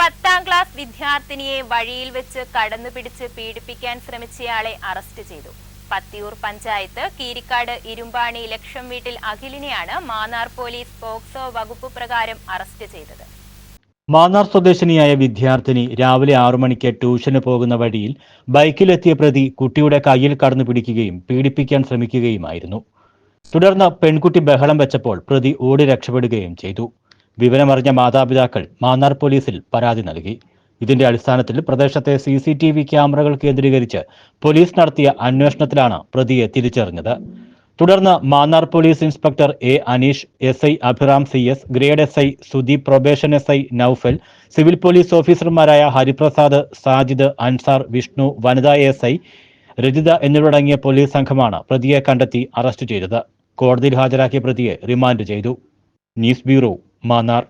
10ാം class വിദ്യാർത്ഥിനിയെ വഴിയിൽ വെച്ച് കടന്നുപിടിച്ച് പീഡിപ്പിക്കാൻ ശ്രമിച്ചയാളെ അറസ്റ്റ് ചെയ്തു. പത്തിയൂർ പഞ്ചായത്ത് കീരിക്കാട് ഇരുമ്പാണി ലക്ഷം വീട്ടിൽ അഖിലിനെയാണ് മാന്നാർ പോലീസ് പോക്സോ വകുപ്പ് പ്രകാരം അറസ്റ്റ് ചെയ്തത്. മാന്നാർ സ്വദേശിനിയായ വിദ്യാർത്ഥിനി രാവിലെ 6 മണിക്ക് ട്യൂഷന് പോകുന്ന വഴിയിൽ ബൈക്കിലെത്തിയ പ്രതി കുട്ടിയുടെ കയ്യിൽ കടന്നു പിടിക്കുകയും പീഡിപ്പിക്കാൻ ശ്രമിക്കുകയുമായിരുന്നു. തുടർന്ന് പെൺകുട്ടി ബഹളം വെച്ചപ്പോൾ പ്രതി ഓടി രക്ഷപ്പെടുകയും ചെയ്തു. വിവരമറിഞ്ഞ മാതാപിതാക്കൾ മാന്നാർ പോലീസിൽ പരാതി നൽകി. ഇതിന്റെ അടിസ്ഥാനത്തിൽ പ്രദേശത്തെ CCTV ക്യാമറകൾ കേന്ദ്രീകരിച്ച് പോലീസ് നടത്തിയ അന്വേഷണത്തിലാണ് പ്രതിയെ തിരിച്ചറിഞ്ഞത്. തുടർന്ന് Mannar police inspector A. Aneesh, SI Abhiram CS, grade SI Sudeep, probation SI Noufal, civil police ഓഫീസർമാരായ ഹരിപ്രസാദ്, സാജിദ്, അൻസാർ, വിഷ്ണു, വനിതാ SI രജിത എന്നിവരടങ്ങിയ പോലീസ് സംഘമാണ് പ്രതിയെ കണ്ടെത്തി അറസ്റ്റ് ചെയ്തത്. കോടതിയിൽ ഹാജരാക്കിയ പ്രതിയെ റിമാൻഡ് ചെയ്തു. News bureau, Mannar.